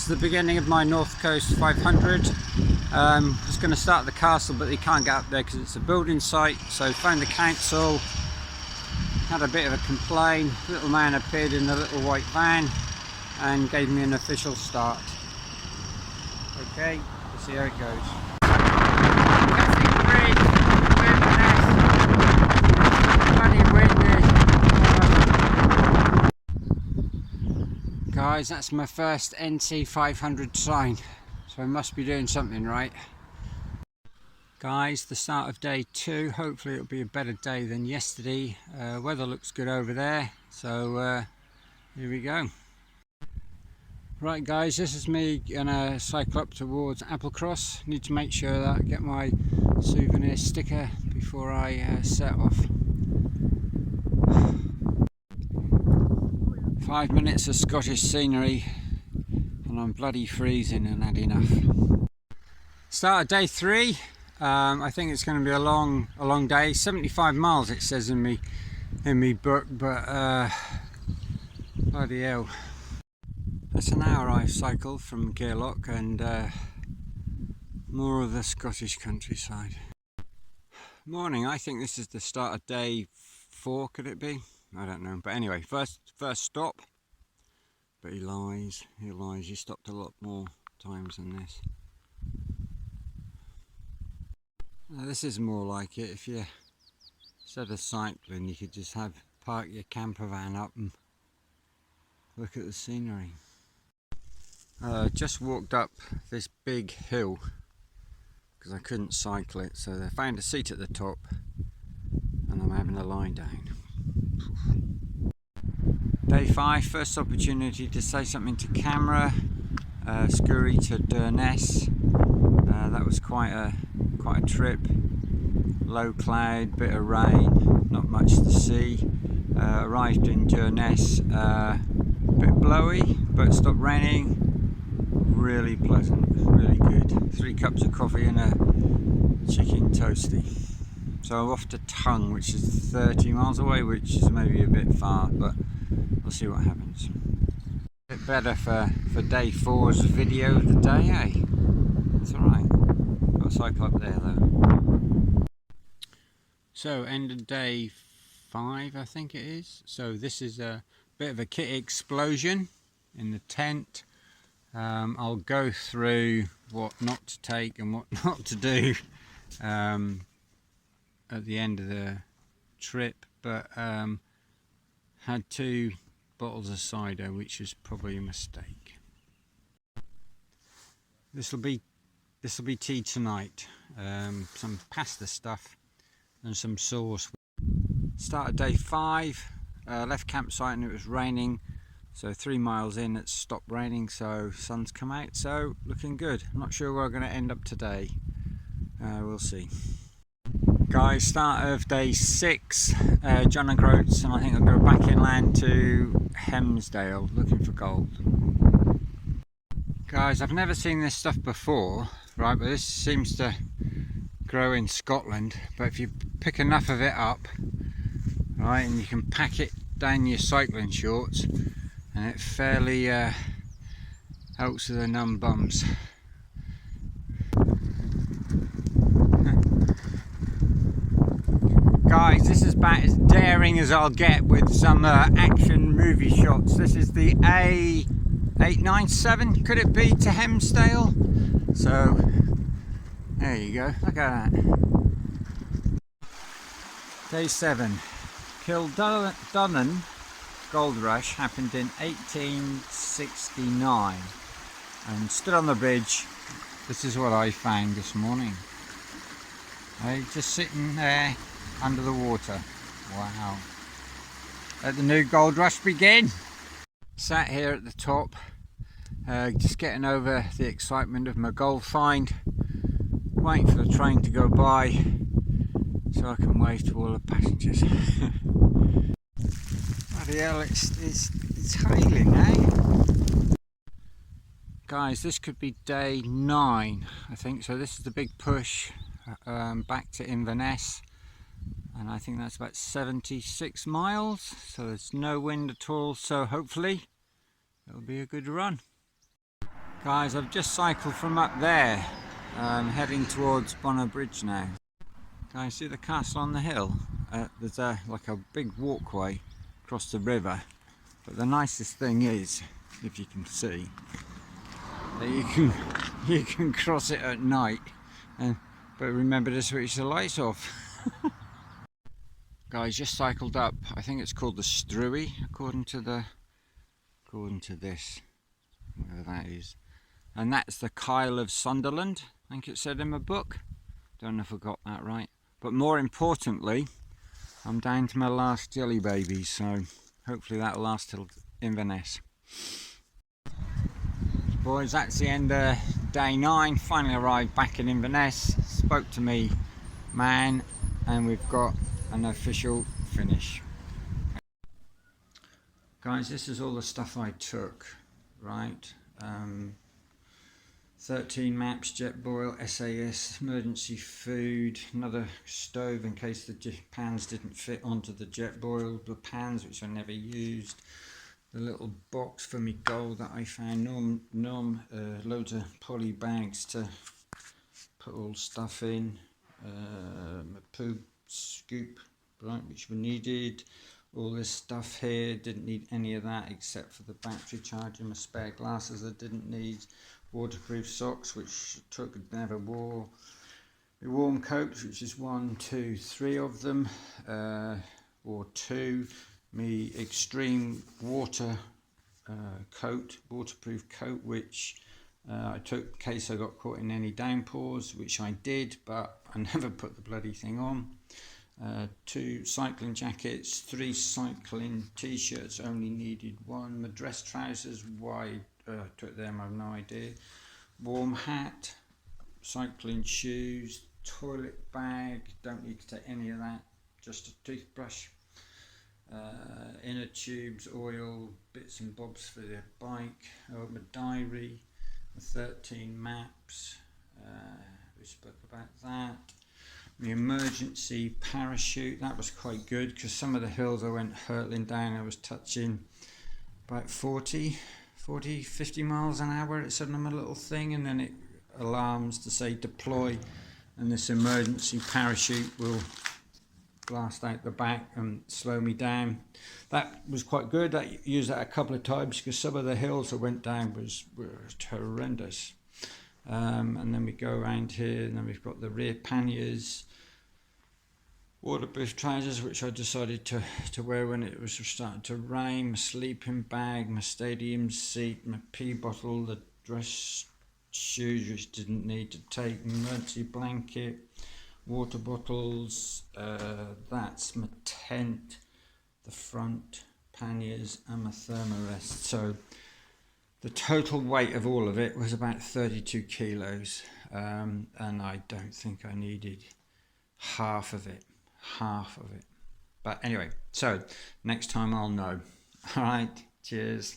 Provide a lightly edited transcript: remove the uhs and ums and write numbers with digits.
is the beginning of my North Coast 500. I was going to start the castle, but they can't get up there because it's a building site. So found the council, had a bit of a complaint. Little man appeared in the little white van and gave me an official start. Okay, let's see how it goes. Guys, that's my first NC 500 sign, so I must be doing something right. Guys, the start of day 2, hopefully it'll be a better day than yesterday. Weather looks good over there, so here we go. Right guys, this is me gonna cycle up towards Applecross. Need to make sure that I get my souvenir sticker before I set off. 5 minutes of Scottish scenery and I'm bloody freezing and had enough. Start of day 3. I think it's going to be a long day. 75 miles it says in me book, but bloody hell. That's an hour I've cycled from Gairloch and more of the Scottish countryside. Morning, I think this is the start of day 4, could it be? I don't know, but anyway, first stop. But he lies, he stopped a lot more times than this. Now this is more like it. If you, instead of cycling, you could just park your camper van up and look at the scenery. Just walked up this big hill because I couldn't cycle it, so I found a seat at the top and I'm having a lie down. Day 5, first opportunity to say something to camera. Scurry to Durness. That was quite a trip. Low cloud, bit of rain, not much to see. Arrived in Durness, bit blowy, but stopped raining. Really pleasant, really good. 3 cups of coffee and a chicken toasty. So I'm off to Tongue, which is 30 miles away, which is maybe a bit far, but we'll see what happens. A bit better for day 4's video of the day, eh? It's alright. Got to cycle up there though. So, end of day 5, I think it is. So this is a bit of a kit explosion in the tent. I'll go through what not to take and what not to do at the end of the trip, but had 2 bottles of cider, which is probably a mistake. This will be tea tonight. Some pasta stuff and some sauce. Started day 5, left campsite and it was raining, so 3 miles in it stopped raining, so sun's come out, so looking good. I'm not sure where we're going to end up today. We'll see. Guys, start of day 6, John O'Groats, and I think I'll go back inland to Hemsdale looking for gold. Guys, I've never seen this stuff before, right, but this seems to grow in Scotland, but if you pick enough of it up, right, and you can pack it down your cycling shorts, and it fairly helps with the numb bums. Guys, this is about as daring as I'll get with some action movie shots. This is the A897, could it be, to Hemsdale? So, there you go, look at that. Day 7, Kildunnan Gold Rush happened in 1869, and stood on the bridge. This is what I found this morning. Just sitting there under the water. Wow. Let the new gold rush begin. Sat here at the top, just getting over the excitement of my gold find, waiting for the train to go by so I can wave to all the passengers. Bloody hell, it's hailing, eh? Guys, this could be day 9, I think. So this is the big push back to Inverness, and I think that's about 76 miles, so there's no wind at all, so hopefully it'll be a good run. Guys, I've just cycled from up there, heading towards Bonner Bridge now. Can you see the castle on the hill? There's like a big walkway across the river, but the nicest thing is, if you can see, that you can cross it at night, but remember to switch the lights off. Guys, just cycled up. I think it's called the Struy, according to this, whatever that is. And that's the Kyle of Sunderland, I think it said in my book. Don't know if I got that right. But more importantly, I'm down to my last jelly babies, so hopefully that'll last till Inverness. Boys, that's the end of day 9. Finally arrived back in Inverness. Spoke to me man, and we've got an official finish. Guys, this is all the stuff I took, right? 13 maps, Jetboil, SAS, emergency food, another stove in case the pans didn't fit onto the Jetboil, the pans which I never used, the little box for me gold that I found, loads of poly bags to put all stuff in, my poo scoop, right, which we needed. All this stuff here, didn't need any of that except for the battery charger, my spare glasses I didn't need, waterproof socks which took never wore, my warm coats, which is 1, 2, 3 of them, or 2, my extreme water waterproof coat, which I took in case I got caught in any downpours, which I did, but I never put the bloody thing on. 2 cycling jackets, 3 cycling t-shirts, only needed 1. My dress trousers, why took them, I have no idea. Warm hat, cycling shoes, toilet bag, don't need to take any of that, just a toothbrush, inner tubes, oil, bits and bobs for the bike, my diary, my 13 maps, we spoke about that. The emergency parachute, that was quite good because some of the hills I went hurtling down, I was touching about 50 miles an hour. It said on my little thing, and then it alarms to say deploy, and this emergency parachute will blast out the back and slow me down. That was quite good. I used that a couple of times because some of the hills I went down were horrendous. And then we go around here, and then we've got the rear panniers, waterproof trousers which I decided to wear when it was starting to rain, my sleeping bag, my stadium seat, my pee bottle, the dress shoes which didn't need to take, emergency blanket, water bottles, that's my tent, the front panniers and my thermarest. So the total weight of all of it was about 32 kilos, and I don't think I needed half of it. But anyway, so next time I'll know. All right, cheers.